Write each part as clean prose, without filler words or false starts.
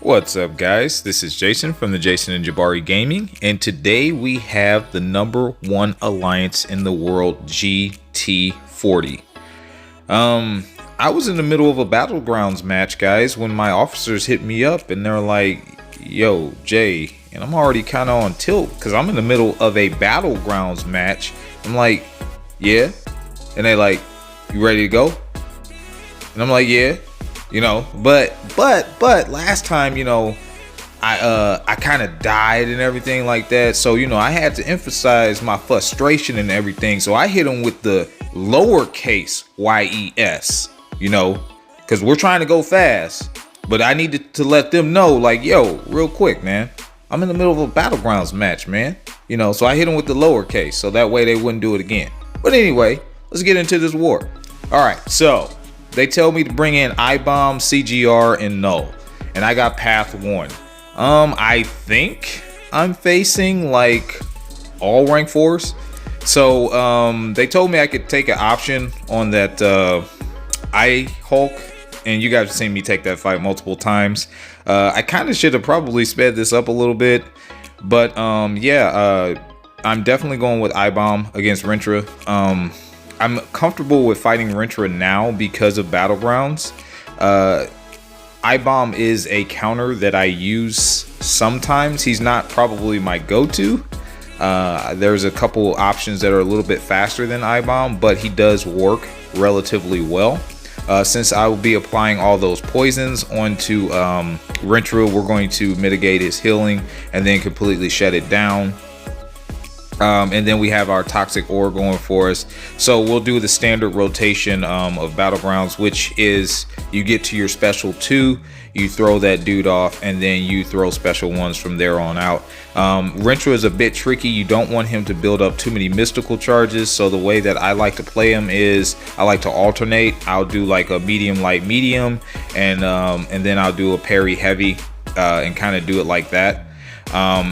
What's up, guys? This is Jason from the Jason&Jabari Gaming, and today we have the #1 alliance in the world, GT40. I was in the middle of a battlegrounds match, guys, when my officers hit me up and they're like, "Yo, Jay," and I'm already kind of on tilt because I'm in the middle of a battlegrounds match. I'm like, "Yeah," and they like, "You ready to go?" And I'm like, "Yeah." You know, but last time, you know, I kind of died and everything like that. So, you know, I had to emphasize my frustration and everything. So I hit him with the lowercase YES, you know, because we're trying to go fast. But I needed to let them know, like, yo, real quick, man, I'm in the middle of a battlegrounds match, man. You know, so I hit him with the lowercase so that way they wouldn't do it again. But anyway, let's get into this war. All right, so they tell me to bring in I-Bomb, CGR, and Null. And I got Path 1. I think I'm facing like all rank 4s. So they told me I could take an option on that I-Hulk. And you guys have seen me take that fight multiple times. I kind of should have probably sped this up a little bit. But yeah, I'm definitely going with I-Bomb against Rentra. I'm comfortable with fighting Rentra now because of Battlegrounds. I-Bomb is a counter that I use sometimes. He's not probably my go-to. There's a couple options that are a little bit faster than I-Bomb, but he does work relatively well. Since I will be applying all those poisons onto Rentra, we're going to mitigate his healing and then completely shut it down. And then we have our toxic ore going for us. So we'll do the standard rotation of Battlegrounds, which is you get to your special 2, you throw that dude off, and then you throw special 1s from there on out. Rentra is a bit tricky. You don't want him to build up too many mystical charges. So the way that I like to play him is I like to alternate. I'll do like a medium, light, medium, and then I'll do a parry heavy and kind of do it like that.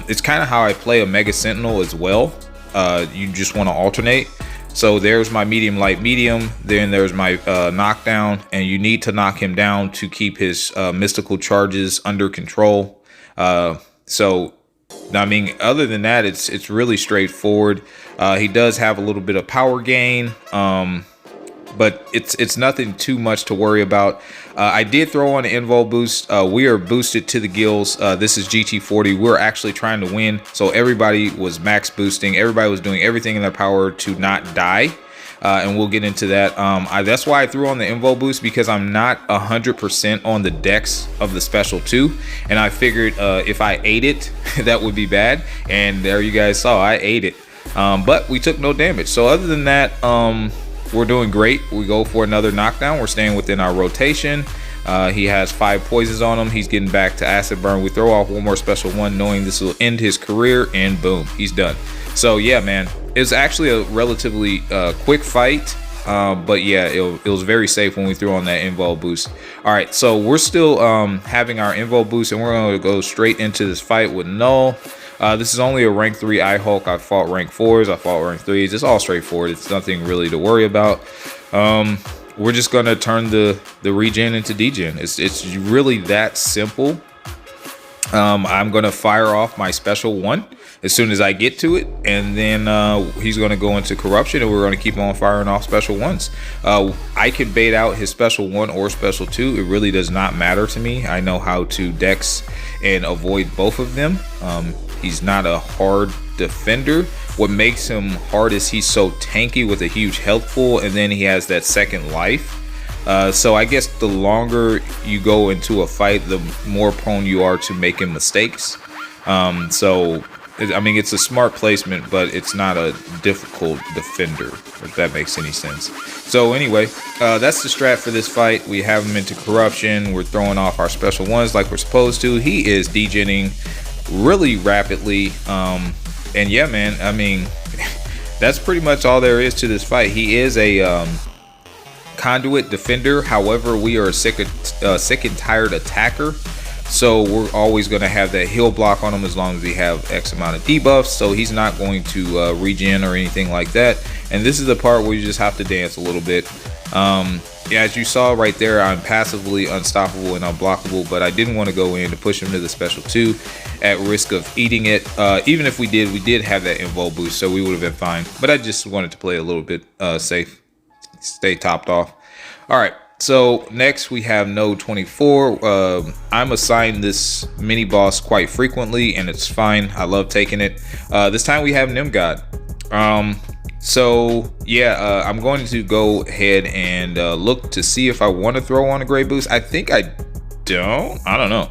It's kind of how I play a Mega Sentinel as well. You just want to alternate. So there's my medium, light, medium. Then there's my knockdown, and you need to knock him down to keep his mystical charges under control. So I mean, other than that, it's really straightforward. He does have a little bit of power gain, but it's nothing too much to worry about. I did throw on an Invo boost. We are boosted to the gills. This is GT40. We're actually trying to win. So everybody was max boosting. Everybody was doing everything in their power to not die. And we'll get into that. That's why I threw on the Invo boost, because I'm not 100% on the dex of the special 2. And I figured if I ate it, that would be bad. And there you guys saw, I ate it. But we took no damage. So other than that, we're doing great. We go for another knockdown. We're staying within our rotation. He has 5 poisons on him. He's getting back to acid burn. We throw off one more special 1, knowing this will end his career, and boom, he's done. So yeah, man, it was actually a relatively quick fight. But yeah, it was very safe when we threw on that Invo boost. All right, so we're still having our Invo boost, and we're going to go straight into this fight with Null. This is only a rank 3 I-Hulk. I fought rank 4s, I fought rank 3s. It's all straightforward. It's nothing really to worry about. We're just going to turn the regen into degen. It's really that simple. I'm going to fire off my special 1 as soon as I get to it, and then he's going to go into corruption, and we're going to keep on firing off special 1s. I can bait out his special 1 or special 2. It really does not matter to me. I know how to dex and avoid both of them. He's not a hard defender. What makes him hard is he's so tanky with a huge health pool, and then he has that second life. So I guess the longer you go into a fight, the more prone you are to making mistakes. So I mean, it's a smart placement, but it's not a difficult defender, if that makes any sense. So anyway, that's the strat for this fight. We have him into corruption. We're throwing off our special 1s like we're supposed to. He is degenning really rapidly. And yeah, man, I mean, that's pretty much all there is to this fight. He is a conduit defender. However, we are a sick and tired attacker. So we're always going to have that heal block on him as long as we have X amount of debuffs. So he's not going to regen or anything like that. and this is the part where you just have to dance a little bit. Yeah, as you saw right there, I'm passively unstoppable and unblockable, but I didn't want to go in to push him to the special 2 at risk of eating it. Even if we did have that invul boost, so we would have been fine, but I just wanted to play a little bit safe, stay topped off. All right, so next we have node 24. I'm assigned this mini boss quite frequently, and it's fine. I love taking it. This time we have Nimgod. So yeah, I'm going to go ahead and look to see if I want to throw on a gray boost. I think I don't know.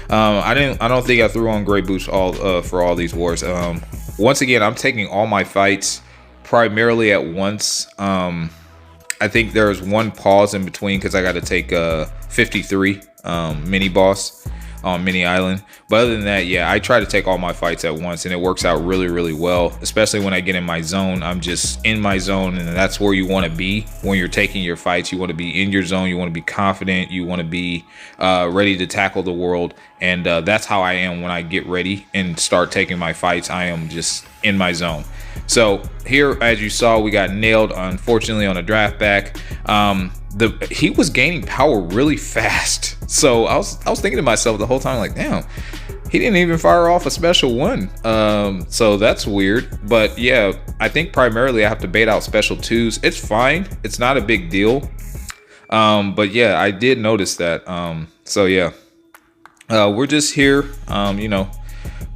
I don't think I threw on gray boost for all these wars. Once again, I'm taking all my fights primarily at once. I think there's one pause in between because I got to take 53 mini boss on Mini Island, but other than that, yeah, I try to take all my fights at once, and it works out really well, especially when I get in my zone. I'm just in my zone, and that's where you want to be when you're taking your fights. You want to be in your zone, you want to be confident, you want to be ready to tackle the world, and that's how I am when I get ready and start taking my fights. I am just in my zone. So here, as you saw, we got nailed, unfortunately, on a draft back. He was gaining power really fast. So I was thinking to myself the whole time, like, damn, he didn't even fire off a special 1. So that's weird. But yeah, I think primarily I have to bait out special 2s. It's fine. It's not a big deal. But yeah, I did notice that. So yeah, we're just here, you know,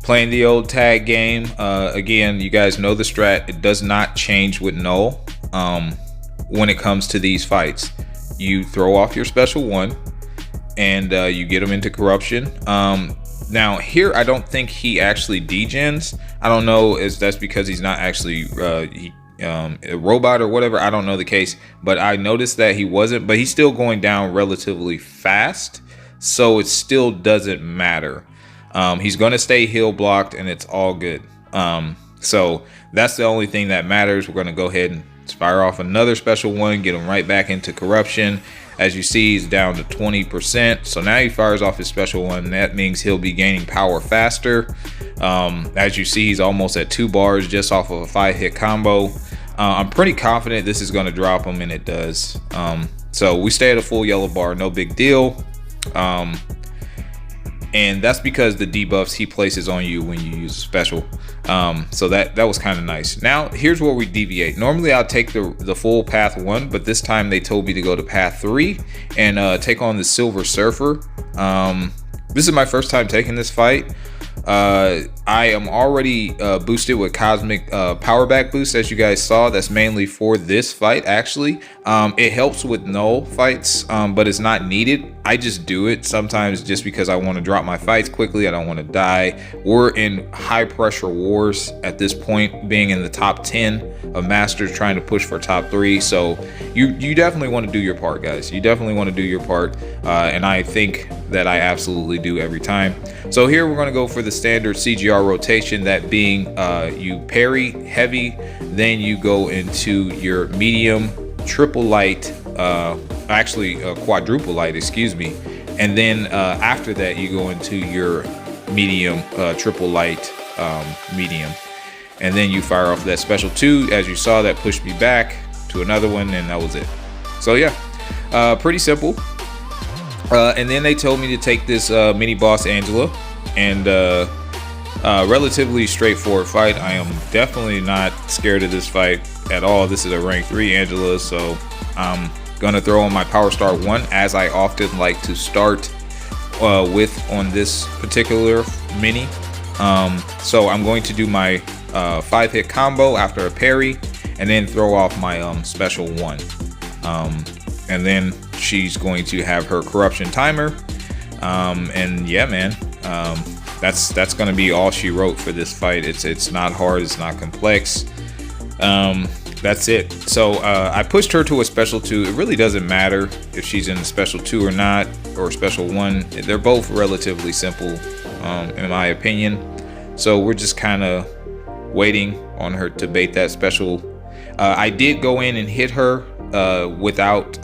playing the old tag game. Again, you guys know the strat. It does not change with null. When it comes to these fights, you throw off your special 1 and you get him into corruption. Now here, I don't think he actually degens. I don't know if that's because he's not actually a robot or whatever. I don't know the case, but I noticed that he wasn't, but he's still going down relatively fast, so it still doesn't matter. He's going to stay heal blocked, and it's all good. So that's the only thing that matters. We're going to go ahead and fire off another special 1, get him right back into corruption. As you see, he's down to 20%. So now he fires off his special 1. That means he'll be gaining power faster. As you see, he's almost at 2 bars just off of a 5-hit combo. I'm pretty confident this is going to drop him, and it does. So we stay at a full yellow bar, no big deal. And that's because the debuffs he places on you when you use a special. So that was kind of nice. Now here's where we deviate. Normally I'll take the full path 1, but this time they told me to go to path 3 and take on the Silver Surfer. This is my first time taking this fight. I am already boosted with Cosmic Power Back Boost, as you guys saw. That's mainly for this fight, actually. It helps with null fights, but it's not needed. I just do it sometimes just because I want to drop my fights quickly. I don't want to die. We're in high pressure wars at this point, being in the top 10 of Masters, trying to push for top 3. So you definitely want to do your part, guys. You definitely want to do your part, and I think that I absolutely do every time. So here we're going to go for the standard CGR rotation, that being you parry heavy, then you go into your medium, triple light, actually quadruple light, excuse me, and then after that you go into your medium, triple light, medium, and then you fire off that special 2. As you saw, that pushed me back to another one, and that was it. So yeah, pretty simple. And then they told me to take this mini boss Angela, and relatively straightforward fight. I am definitely not scared of this fight at all. This is a rank 3 Angela, so I'm gonna throw on my Power Star 1, as I often like to start with on this particular mini. So I'm going to do my 5-hit combo after a parry, and then throw off my special 1, and then she's going to have her corruption timer, and yeah, man, that's gonna be all she wrote for this fight. It's not hard, it's not complex. That's it. So I pushed her to a special 2. It really doesn't matter if she's in a special 2 or not, or special 1. They're both relatively simple, in my opinion. So we're just kind of waiting on her to bait that special. I did go in and hit her without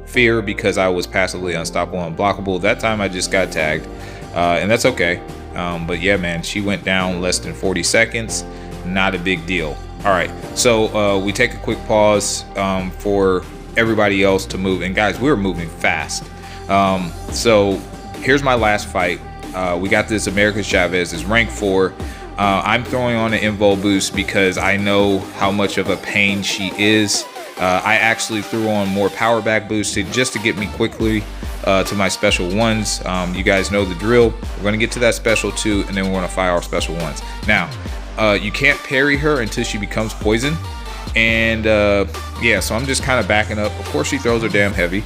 fear, because I was passively unstoppable and unblockable. That time I just got tagged, and that's okay. But yeah, man, she went down less than 40 seconds. Not a big deal. All right, so we take a quick pause for everybody else to move. And guys, we were moving fast. So here's my last fight. We got this America Chavez, is rank 4. I'm throwing on an Invol boost because I know how much of a pain she is. I actually threw on more power back boost just to get me quickly to my special ones. You guys know the drill. We're going to get to that special 2, and then we're going to fire our special ones. Now, you can't parry her until she becomes poison. And yeah, so I'm just kind of backing up. Of course, she throws her damn heavy.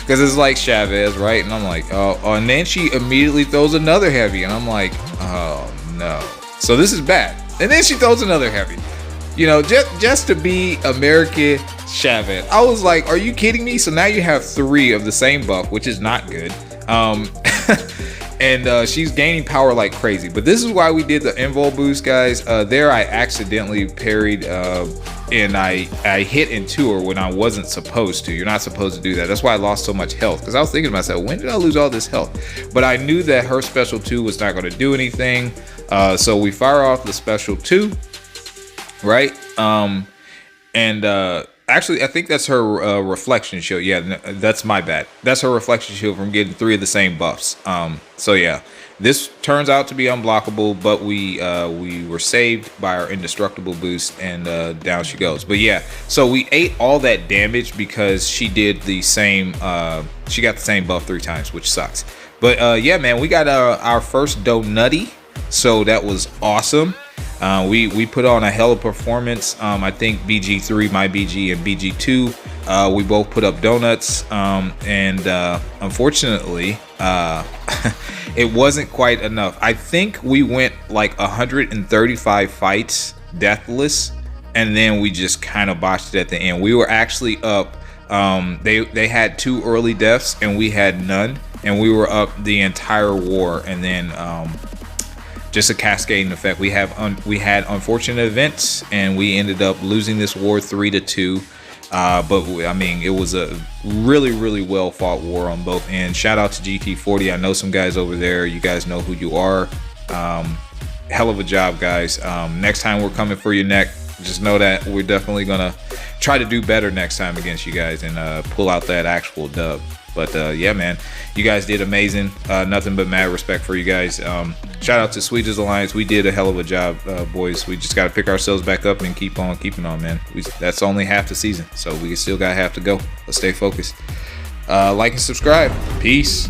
Because it's like Chavez, right? And I'm like, oh, and then she immediately throws another heavy. And I'm like, oh no. So this is bad. And then she throws another heavy. You know, just to be American Chavez. I was like, are you kidding me? So now you have 3 of the same buff, which is not good. And she's gaining power like crazy. But this is why we did the Invol boost, guys. There I accidentally parried and I hit into her when I wasn't supposed to. You're not supposed to do that. That's why I lost so much health, because I was thinking to myself, when did I lose all this health? But I knew that her special 2 was not going to do anything. So we fire off the special 2, right? Actually, I think that's her reflection shield. Yeah, that's my bad. That's her reflection shield from getting 3 of the same buffs. So yeah, this turns out to be unblockable, but we were saved by our indestructible boost, and down she goes. But yeah, so we ate all that damage because she did the same. She got the same buff 3 times, which sucks. But yeah, man, we got our first Donutty, so that was awesome. We put on a hell of performance. I think BG3, my BG, and BG2, we both put up donuts. And unfortunately, it wasn't quite enough. I think we went like 135 fights deathless, and then we just kind of botched it at the end. We were actually up. They had 2 early deaths, and we had none, and we were up the entire war, and then just a cascading effect. We had unfortunate events, and we ended up losing this war 3-2. But I mean, it was a really well fought war on both ends. Shout out to GT40. I know some guys over there. You guys know who you are. Hell of a job, guys. Next time we're coming for your neck. Just know that we're definitely gonna try to do better next time against you guys and pull out that actual dub. But yeah, man, you guys did amazing. Nothing but mad respect for you guys. Shout out to Sweetest Alliance. We did a hell of a job, boys. We just got to pick ourselves back up and keep on keeping on, man. That's only half the season, so we still got half to go. Let's stay focused. Like and subscribe. Peace.